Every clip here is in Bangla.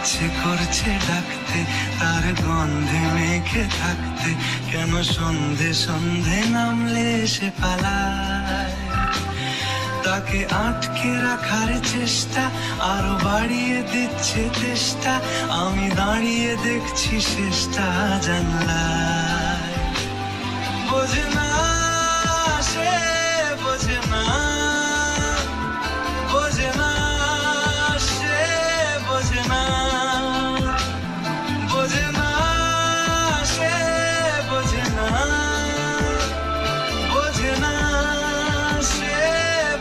ইচ্ছে করছে ডাকতে, তার গন্ধে মেখে থাকতে, কেন সন্ধে সন্ধে নামলে সে পালায়। তাকে আটকে রাখার চেষ্টা আরো বাড়িয়ে দিচ্ছে চেষ্টা, আমি দাঁড়িয়ে দেখছি শেষটা জানলায়। বোঝে না সে, বোঝে না, বোঝে না সে, বোঝে না, বোঝে না সে, বোঝে না, বোঝে না সে,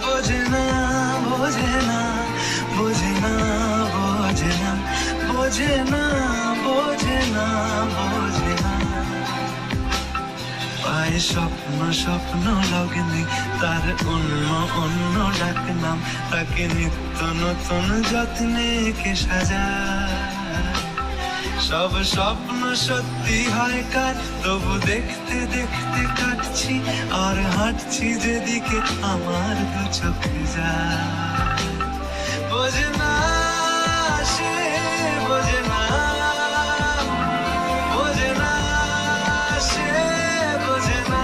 বোঝে না, বোঝে না, বোঝে না, বোঝে না, বোঝে না, বোঝে না, বোঝে না। পায় স্বপ্ন স্বপ্ন লগ্নে তার অন্য অন্য ডাকনাম, তাকে নিত্য নতুন যত্নে কে সাজায়। সব স্বপ্ন সত্যি হয় কার, তবু দেখতে দেখতে কাটছি আর হাঁটছি যেদিকে আমার দু চোখ যায়। বোঝে না সে, বোঝে না, বোঝে না সে, বোঝে না,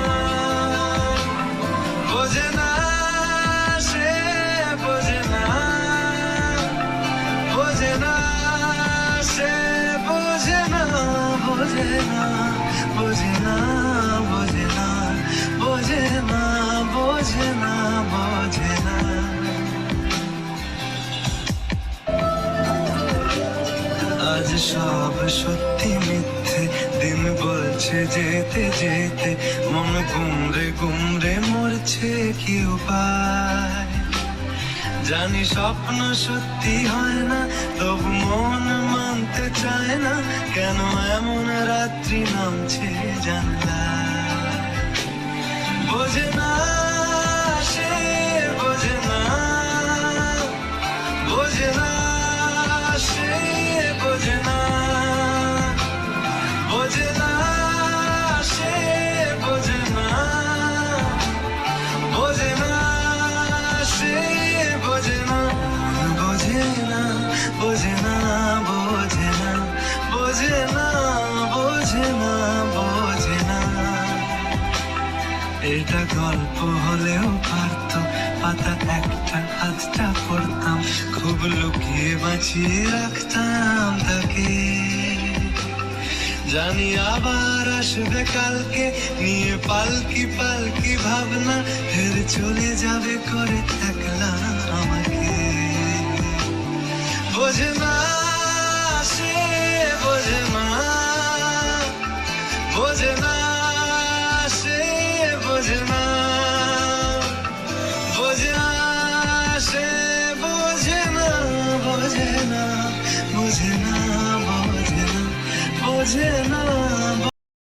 বোঝে না সে, বোঝে না, বোঝে না সে, বোঝে না, বোঝে না, বোঝে না, বোঝে না, বোঝে না, বোঝে না, বোঝে না। আজ সব সত্যি মিথ্যে, দিন বলছে যেতে যেতে, মন গুমরে গুমরে মরছে কি উপায়। জানি স্বপ্ন সত্যি হয় না, তবু মন মানতে চায় না, কেন এমন রাত্রি নামছে জানলায়। বোঝে না সে, বোঝে না, বোঝে না সে, বোঝে না, বোঝে না সে, বোঝে না, বোঝে না সে, বোঝে না, বোঝে না, বোঝে না, বোঝে না, বোঝে না, বোঝে না, বোঝে না। এটা গল্প হলেও পারত, পাতা একটা হাতটা পড়তাম, খুব লুকিয়ে বাঁচিয়ে রাখতাম তাকে। জানি আবার আসবে কালকে, নিয়ে পালকি পালকি ভাবনা, ফের চলে যাবে করে একলা আমাকে। বোঝে না সে, বোঝে না, বোঝে না সে, বোঝে না, বোঝে না সে, বোঝে না, বোঝে না, বোঝে না, বোঝে না, বোঝে না,